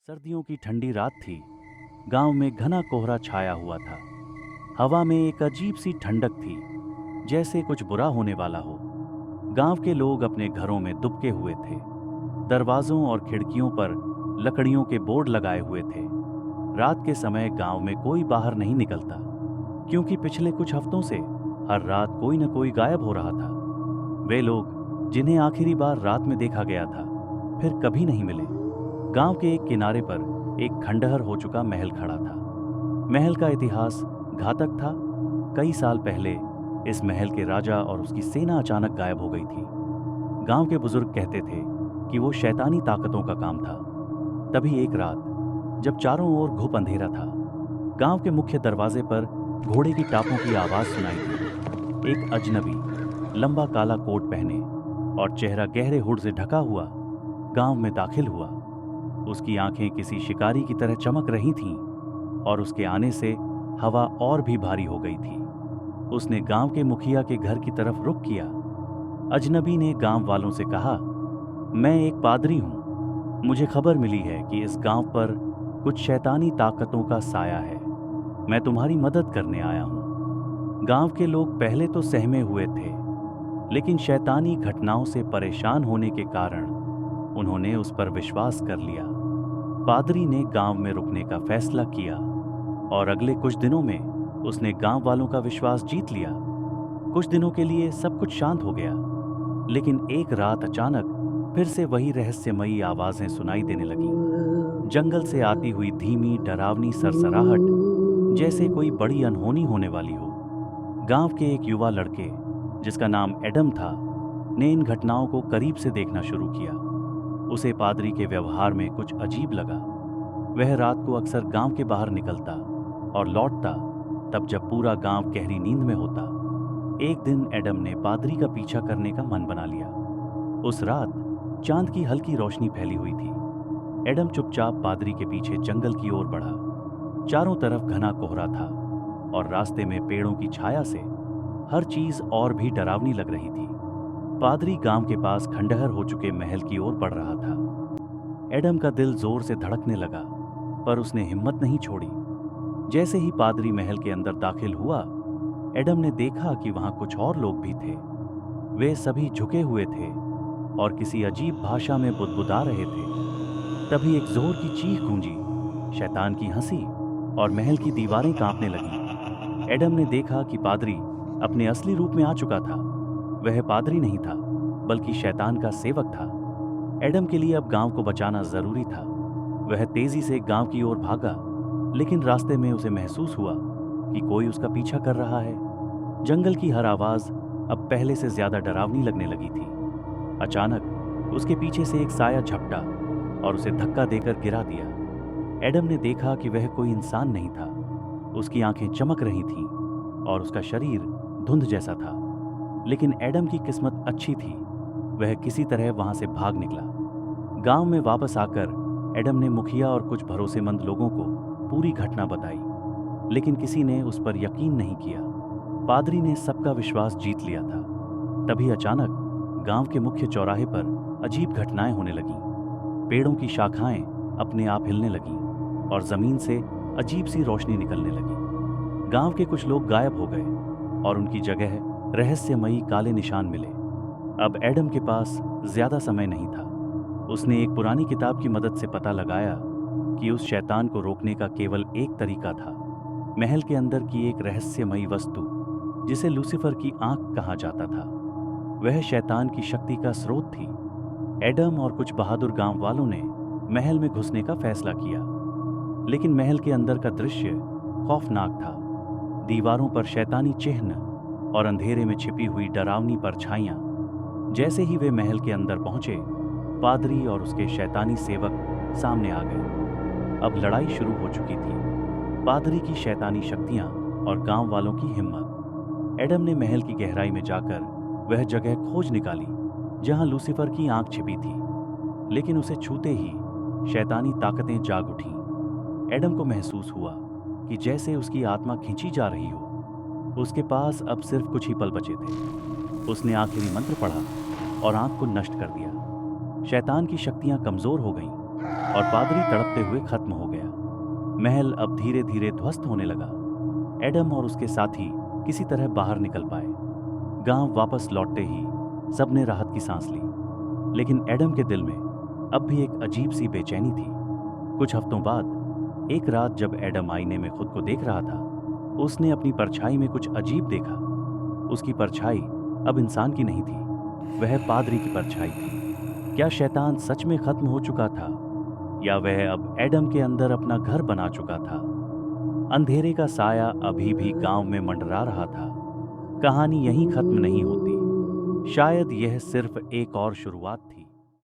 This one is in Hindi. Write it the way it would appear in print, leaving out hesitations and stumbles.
सर्दियों की ठंडी रात थी। गांव में घना कोहरा छाया हुआ था। हवा में एक अजीब सी ठंडक थी, जैसे कुछ बुरा होने वाला हो। गांव के लोग अपने घरों में दुबके हुए थे। दरवाजों और खिड़कियों पर लकड़ियों के बोर्ड लगाए हुए थे। रात के समय गांव में कोई बाहर नहीं निकलता, क्योंकि पिछले कुछ हफ्तों से हर रात कोई न कोई गायब हो रहा था। वे लोग जिन्हें आखिरी बार रात में देखा गया था, फिर कभी नहीं मिले। गांव के एक किनारे पर एक खंडहर हो चुका महल खड़ा था। महल का इतिहास घातक था। कई साल पहले इस महल के राजा और उसकी सेना अचानक गायब हो गई थी। गांव के बुजुर्ग कहते थे कि वो शैतानी ताकतों का काम था। तभी एक रात, जब चारों ओर घुप अंधेरा था, गांव के मुख्य दरवाजे पर घोड़े की टापों की आवाज सुनाई दी। एक अजनबी लंबा काला कोट पहने और चेहरा गहरे हुड से ढका हुआ गांव में दाखिल हुआ। उसकी आंखें किसी शिकारी की तरह चमक रही थीं और उसके आने से हवा और भी भारी हो गई थी। उसने गांव के मुखिया के घर की तरफ रुख किया। अजनबी ने गांव वालों से कहा, मैं एक पादरी हूं। मुझे खबर मिली है कि इस गांव पर कुछ शैतानी ताकतों का साया है। मैं तुम्हारी मदद करने आया हूं। गांव के लोग पहले तो सहमे हुए थे, लेकिन शैतानी घटनाओं से परेशान होने के कारण उन्होंने उस पर विश्वास कर लिया। पादरी ने गांव में रुकने का फैसला किया और अगले कुछ दिनों में उसने गांव वालों का विश्वास जीत लिया। कुछ दिनों के लिए सब कुछ शांत हो गया, लेकिन एक रात अचानक फिर से वही रहस्यमयी आवाजें सुनाई देने लगीं। जंगल से आती हुई धीमी डरावनी सरसराहट, जैसे कोई बड़ी अनहोनी होने वाली हो। गांव के एक युवा लड़के, जिसका नाम एडम था, ने इन घटनाओं को करीब से देखना शुरू किया। उसे पादरी के व्यवहार में कुछ अजीब लगा। वह रात को अक्सर गांव के बाहर निकलता और लौटता तब जब पूरा गांव गहरी नींद में होता। एक दिन एडम ने पादरी का पीछा करने का मन बना लिया। उस रात चांद की हल्की रोशनी फैली हुई थी। एडम चुपचाप पादरी के पीछे जंगल की ओर बढ़ा। चारों तरफ घना कोहरा था और रास्ते में पेड़ों की छाया से हर चीज और भी डरावनी लग रही थी। पादरी गांव के पास खंडहर हो चुके महल की ओर बढ़ रहा था। एडम का दिल जोर से धड़कने लगा, पर उसने हिम्मत नहीं छोड़ी। जैसे ही पादरी महल के अंदर दाखिल हुआ, एडम ने देखा कि वहां कुछ और लोग भी थे। वे सभी झुके हुए थे और किसी अजीब भाषा में बुदबुदा रहे थे। तभी एक जोर की चीख गूंजी, शैतान की हंसी, और महल की दीवारें कांपने लगीं। एडम ने देखा कि पादरी अपने असली रूप में आ चुका था। वह पादरी नहीं था, बल्कि शैतान का सेवक था। एडम के लिए अब गांव को बचाना जरूरी था। वह तेजी से गांव की ओर भागा, लेकिन रास्ते में उसे महसूस हुआ कि कोई उसका पीछा कर रहा है। जंगल की हर आवाज अब पहले से ज्यादा डरावनी लगने लगी थी। अचानक उसके पीछे से एक साया झपटा और उसे धक्का देकर गिरा दिया। एडम ने देखा कि वह कोई इंसान नहीं था। उसकी आंखें चमक रही थीं और उसका शरीर धुंध जैसा था। लेकिन एडम की किस्मत अच्छी थी। वह किसी तरह वहां से भाग निकला। गांव में वापस आकर एडम ने मुखिया और कुछ भरोसेमंद लोगों को पूरी घटना बताई, लेकिन किसी ने उस पर यकीन नहीं किया। पादरी ने सबका विश्वास जीत लिया था। तभी अचानक गांव के मुख्य चौराहे पर अजीब घटनाएं होने लगीं। पेड़ों की शाखाएं अपने आप हिलने लगीं और जमीन से अजीब सी रोशनी निकलने लगी। गांव के कुछ लोग गायब हो गए और उनकी जगह रहस्यमयी काले निशान मिले। अब एडम के पास ज्यादा समय नहीं था। उसने एक पुरानी किताब की मदद से पता लगाया कि उस शैतान को रोकने का केवल एक तरीका था। महल के अंदर की एक रहस्यमयी वस्तु, जिसे लूसीफर की आंख कहा जाता था, वह शैतान की शक्ति का स्रोत थी। एडम और कुछ बहादुर गांव वालों ने महल में घुसने का फैसला किया, लेकिन महल के अंदर का दृश्य खौफनाक था। दीवारों पर शैतानी चिन्ह और अंधेरे में छिपी हुई डरावनी परछाइयां। जैसे ही वे महल के अंदर पहुंचे, पादरी और उसके शैतानी सेवक सामने आ गए। अब लड़ाई शुरू हो चुकी थी। पादरी की शैतानी शक्तियां और गांव वालों की हिम्मत। एडम ने महल की गहराई में जाकर वह जगह खोज निकाली जहां लूसीफर की आंख छिपी थी, लेकिन उसे छूते ही शैतानी ताकतें जाग उठीं। एडम को महसूस हुआ कि जैसे उसकी आत्मा खींची जा रही हो। उसके पास अब सिर्फ कुछ ही पल बचे थे। उसने आखिरी मंत्र पढ़ा और आंख को नष्ट कर दिया। शैतान की शक्तियां कमजोर हो गईं और पादरी तड़पते हुए खत्म हो गया। महल अब धीरे धीरे ध्वस्त होने लगा। एडम और उसके साथी किसी तरह बाहर निकल पाए। गांव वापस लौटते ही सबने राहत की सांस ली, लेकिन एडम के दिल में अब भी एक अजीब सी बेचैनी थी। कुछ हफ्तों बाद एक रात जब एडम आईने में खुद को देख रहा था, उसने अपनी परछाई में कुछ अजीब देखा। उसकी परछाई अब इंसान की नहीं थी, वह पादरी की परछाई थी। क्या शैतान सच में खत्म हो चुका था, या वह अब एडम के अंदर अपना घर बना चुका था? अंधेरे का साया अभी भी गांव में मंडरा रहा था। कहानी यहीं खत्म नहीं होती। शायद यह सिर्फ एक और शुरुआत थी।